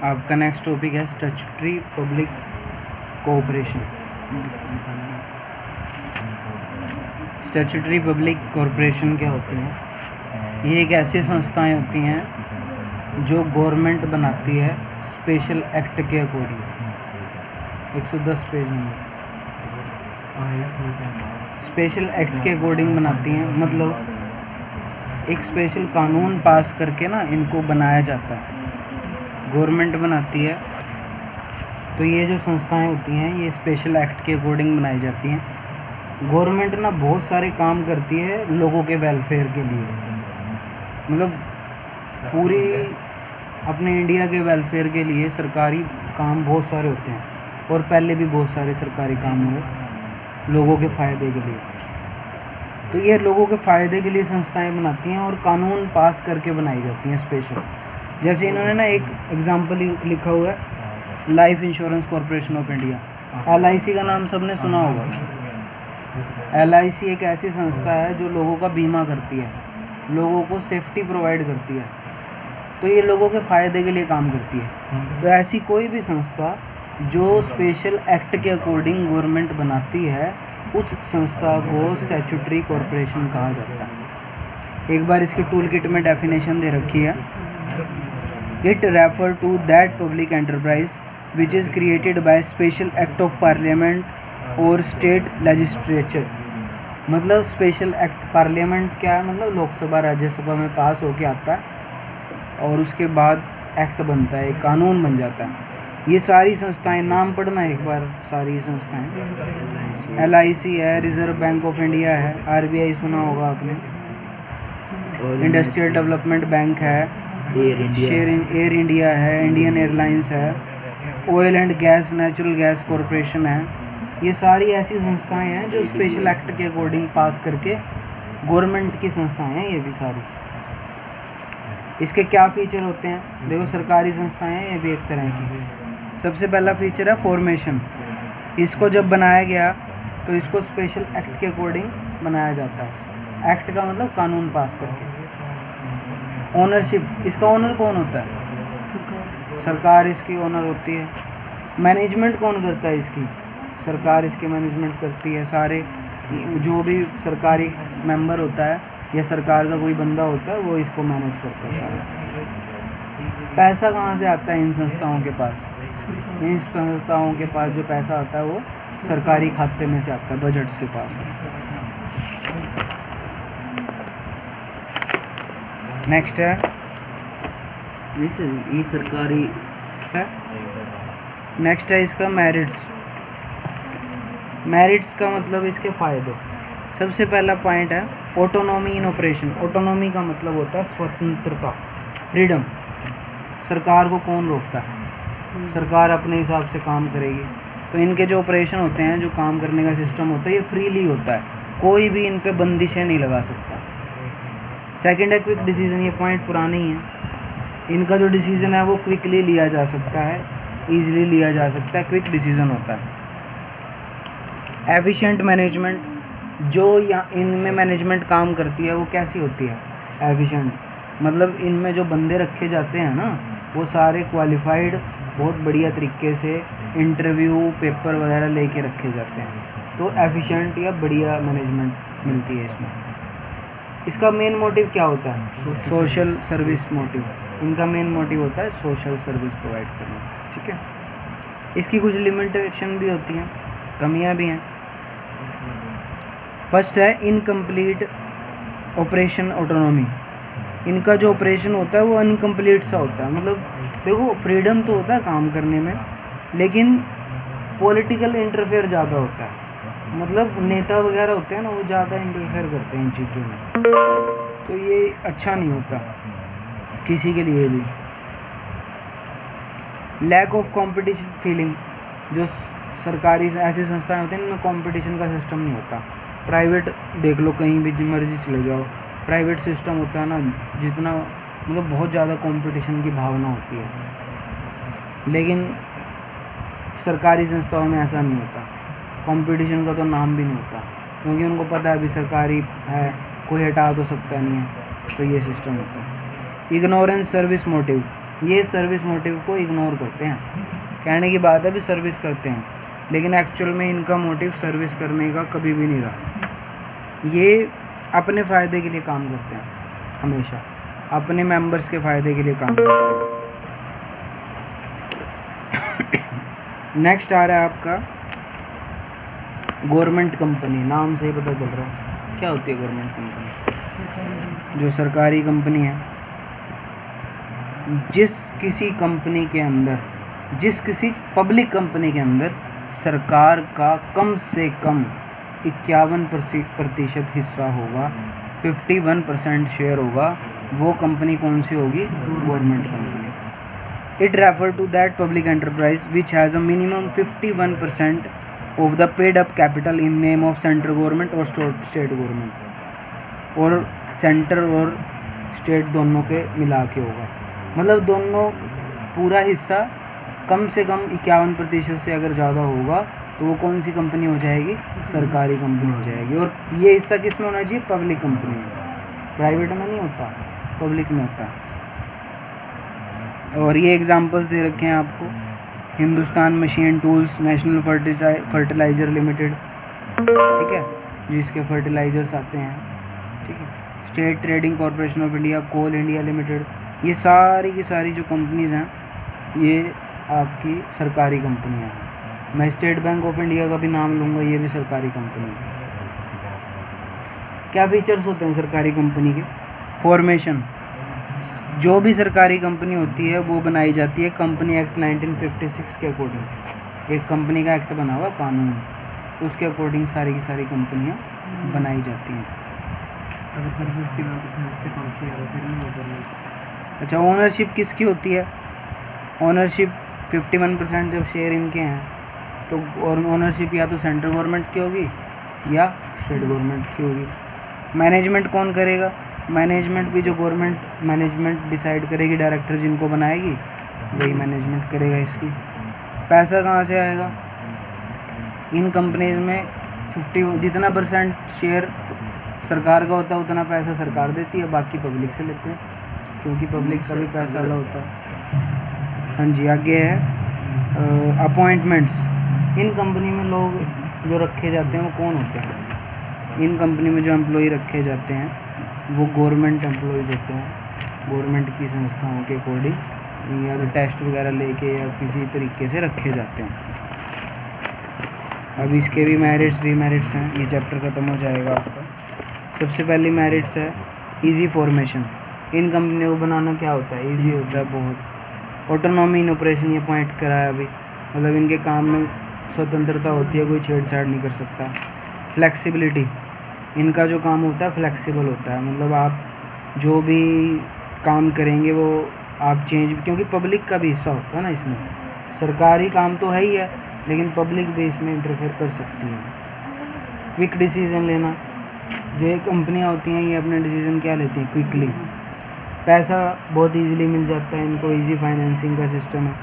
आपका next topic है statutory public cooperation. Statutory public corporation क्या होती हैं? ये एक ऐसी संस्थाएं होती हैं जो गवर्नमेंट बनाती है स्पेशल एक्ट के according. 110 page number. Special act के अकॉर्डिंग बनाती हैं, मतलब एक स्पेशल कानून पास करके ना इनको बनाया जाता है, गवर्नमेंट बनाती है। तो ये जो संस्थाएं होती हैं ये स्पेशल एक्ट के अकॉर्डिंग बनाई जाती हैं। गवर्नमेंट ना बहुत सारे काम करती है लोगों के वेलफेयर के लिए, मतलब पूरी अपने इंडिया के वेलफेयर के लिए सरकारी काम बहुत सारे होते हैं, और पहले भी बहुत सारे सरकारी काम हुए लोगों के फ़ायदे के लिए। तो ये लोगों के फ़ायदे के लिए संस्थाएं बनाती हैं और कानून पास करके बनाई जाती हैं स्पेशल। जैसे इन्होंने ना एक एग्जाम्पल लिखा हुआ है, life insurance corporation of India. LIC का नाम सबने सुना होगा। LIC एक ऐसी संस्था है जो लोगों का बीमा करती है, लोगों को सेफ्टी प्रोवाइड करती है, तो ये लोगों के फ़ायदे के लिए काम करती है। तो ऐसी कोई भी संस्था जो स्पेशल एक्ट के अकॉर्डिंग गवर्नमेंट बनाती है, उस संस्था को स्टैट्यूटरी कॉरपोरेशन कहा जाता है। एक बार इसकी टूल किट में डेफिनेशन दे रखी है, it refer to that public enterprise which is created by special act of parliament और स्टेट लेजिस्लेचर। मतलब स्पेशल एक्ट, पार्लियामेंट क्या है, मतलब लोकसभा राज्यसभा में पास होके आता है और उसके बाद एक्ट बनता है, कानून बन जाता है। ये सारी संस्थाएं, नाम पढ़ना एक बार, सारी संस्थाएं LIC है, रिजर्व बैंक ऑफ इंडिया है, RBI सुना होगा आपने, इंडस्ट्रियल डेवलपमेंट बैंक है, एयर इंडिया है, इंडियन एयरलाइंस है, oil and gas natural gas corporation है। ये सारी ऐसी संस्थाएं हैं जो स्पेशल एक्ट के अकॉर्डिंग पास करके गवर्नमेंट की संस्थाएं हैं ये भी सारी। इसके क्या फीचर होते हैं? देखो, सरकारी संस्थाएं हैं ये भी एक तरह की। सबसे पहला फीचर है फॉर्मेशन। इसको जब बनाया गया तो इसको स्पेशल एक्ट के अकॉर्डिंग बनाया जाता है। एक्ट का मतलब कानून पास करके। ओनरशिप, इसका ओनर कौन होता है? सरकार इसकी ओनर होती है। मैनेजमेंट कौन करता है इसकी? सरकार इसकी मैनेजमेंट करती है। सारे जो भी सरकारी मेंबर होता है या सरकार का कोई बंदा होता है वो इसको मैनेज करता है सारा। पैसा कहाँ से आता है इन संस्थाओं के पास? इन संस्थाओं के पास जो पैसा आता है वो सरकारी खाते में से आता है, बजट से पास होता है। नेक्स्ट है ये सरकारी है। नेक्स्ट है इसका मेरिट्स। मेरिट्स का मतलब इसके फ़ायदे। सबसे पहला पॉइंट है ऑटोनॉमी इन ऑपरेशन। ऑटोनॉमी का मतलब होता है स्वतंत्रता, फ्रीडम। सरकार को कौन रोकता है? सरकार अपने हिसाब से काम करेगी। तो इनके जो ऑपरेशन होते हैं, जो काम करने का सिस्टम होता है, ये फ्रीली होता है, कोई भी इन पे बंदिशें नहीं लगा सकता। सेकंड है क्विक डिसीजन। ये पॉइंट पुराने ही है। इनका जो डिसीजन है वो क्विकली लिया जा सकता है, ईजिली लिया जा सकता है, क्विक डिसीजन होता है। Efficient management. जो या इनमें मैनेजमेंट काम करती है वो कैसी होती है? एफिशिएंट, मतलब इनमें जो बंदे रखे जाते हैं ना वो सारे क्वालिफाइड, बहुत बढ़िया तरीके से इंटरव्यू पेपर वगैरह लेके रखे जाते हैं। तो एफिशिएंट या बढ़िया मैनेजमेंट मिलती है इसमें। इसका मेन मोटिव क्या होता है? Social service motive. इनका मेन मोटिव होता है सोशल सर्विस प्रोवाइड करना। ठीक है। इसकी कुछ लिमिटेशन भी होती हैं, कमियां भी हैं। फर्स्ट है इनकम्प्लीट ऑपरेशन ऑटोनॉमी। इनका जो ऑपरेशन होता है वो अनकम्प्लीट सा होता है। मतलब देखो, फ्रीडम तो होता है काम करने में, लेकिन पॉलिटिकल इंटरफेयर ज़्यादा होता है। मतलब नेता वगैरह होते हैं ना, वो ज़्यादा इंटरफेयर करते हैं इन चीज़ों में, तो ये अच्छा नहीं होता किसी के लिए भी। Lack of competition feeling. जो सरकारी ऐसी संस्थाएं होती हैं इनमें कंपटीशन का सिस्टम नहीं होता। प्राइवेट देख लो, कहीं भी मर्जी चले जाओ, प्राइवेट सिस्टम होता है ना, जितना मतलब बहुत ज़्यादा कंपटीशन की भावना होती है, लेकिन सरकारी संस्थाओं में ऐसा नहीं होता। कंपटीशन का तो नाम भी नहीं होता, क्योंकि उनको पता है अभी सरकारी है, कोई हटा तो सकता नहीं है, तो ये सिस्टम होता है। Ignorance service motive. ये सर्विस मोटिव को इग्नोर करते हैं। कहने की बात है भी सर्विस करते हैं, लेकिन एक्चुअल में इनका मोटिव सर्विस करने का कभी भी नहीं रहा। ये अपने फ़ायदे के लिए काम करते हैं, हमेशा अपने मेंबर्स के फ़ायदे के लिए काम करते हैं। नेक्स्ट आ रहा है आपका गवर्नमेंट कंपनी। नाम से ही पता चल रहा है क्या होती है गवर्नमेंट कंपनी। जो सरकारी कंपनी है, जिस किसी पब्लिक कंपनी के अंदर सरकार का कम से कम 51% हिस्सा होगा, 51% शेयर होगा, वो कंपनी कौन सी होगी? Government company. It refer to that public enterprise which has a minimum 51% of the paid up capital in name of central government और स्टेट गवर्नमेंट, और सेंटर और स्टेट दोनों के मिला के होगा। मतलब दोनों पूरा हिस्सा कम से कम 51% से अगर ज़्यादा होगा तो वो कौन सी कंपनी हो जाएगी? सरकारी कंपनी हो जाएगी। और ये हिस्सा किस में होना चाहिए? पब्लिक कंपनी में। प्राइवेट में नहीं होता, पब्लिक में होता। और ये एग्जांपल्स दे रखे हैं आपको। Hindustan machine tools, national fertilizer limited, ठीक है, जिसके फर्टिलाइज़र्स आते हैं, ठीक है। State trading corporation of India, coal India limited, ये सारी की सारी जो कंपनीज़ हैं ये आपकी सरकारी कंपनियाँ हैं। मैं स्टेट बैंक ऑफ इंडिया का भी नाम लूँगा, ये भी सरकारी कंपनी है। क्या फीचर्स होते हैं सरकारी कंपनी के? फॉर्मेशन, जो भी सरकारी कंपनी होती है वो बनाई जाती है कंपनी एक्ट 1956 के अकॉर्डिंग। एक कंपनी का एक्ट बना हुआ कानून, उसके अकॉर्डिंग सारी की सारी कंपनियाँ बनाई जाती हैं। अगर सर 51% से कम शेयर हो फिर नहीं होगा। अच्छा, ओनरशिप किसकी होती है? ओनरशिप 51% जब शेयर इनके हैं तो ओनरशिप या तो सेंट्रल गवर्नमेंट की होगी या स्टेट गवर्नमेंट की होगी। मैनेजमेंट कौन करेगा? मैनेजमेंट भी जो गवर्नमेंट मैनेजमेंट डिसाइड करेगी, डायरेक्टर जिनको बनाएगी वही मैनेजमेंट करेगा इसकी। पैसा कहाँ से आएगा? इन कंपनीज में 50 जितना % शेयर सरकार का होता है उतना पैसा सरकार देती है, बाकी पब्लिक से लेते हैं, क्योंकि पब्लिक का भी पैसा अलग होता है। हाँ जी, आगे है अपॉइंटमेंट्स। इन कंपनी में लोग जो रखे जाते हैं वो कौन होते हैं? इन कंपनी में जो एम्प्लॉय रखे जाते हैं वो गवर्नमेंट एम्प्लॉयज़ होते हैं, गवर्नमेंट की संस्थाओं के अकॉर्डिंग, या तो टेस्ट वगैरह लेके या किसी तरीके से रखे जाते हैं। अब इसके भी मेरिट्स डीमेरिट्स हैं, ये चैप्टर ख़त्म हो जाएगा आपका। सबसे पहली मेरिट्स है इजी फॉर्मेशन। इन कंपनियों को बनाना क्या होता है? इजी होता है बहुत। ऑटोनॉमी इन ऑपरेशन, ये पॉइंट कराया अभी, मतलब इनके काम में स्वतंत्रता होती है, कोई छेड़छाड़ नहीं कर सकता। फ्लेक्सिबिलिटी, इनका जो काम होता है फ्लेक्सिबल होता है, मतलब आप जो भी काम करेंगे वो आप चेंज, क्योंकि पब्लिक का भी हिस्सा होता है ना इसमें। सरकारी काम तो है ही है, लेकिन पब्लिक भी इसमें इंटरफेयर कर सकती है। क्विक डिसीजन लेना, जो ये कंपनियां होती हैं ये अपने डिसीजन क्या लेती हैं? क्विकली। पैसा बहुत इजीली मिल जाता है इनको, इजी फाइनेंसिंग का सिस्टम है।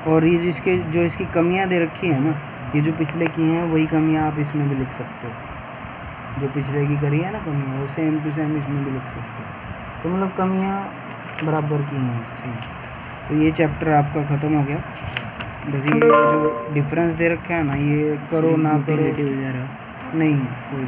और ये जो इसकी कमियां दे रखी हैं ना, ये जो पिछले की हैं वही कमियां आप इसमें भी लिख सकते हो। जो पिछले की करी है ना कमियां, वो सेम टू सेम इसमें भी लिख सकते हो। तो मतलब कमियां बराबर की हैं इसमें। तो ये चैप्टर आपका ख़त्म हो गया। बस ये जो डिफरेंस दे रखा है ना, ये करो ना करो नहीं, कोई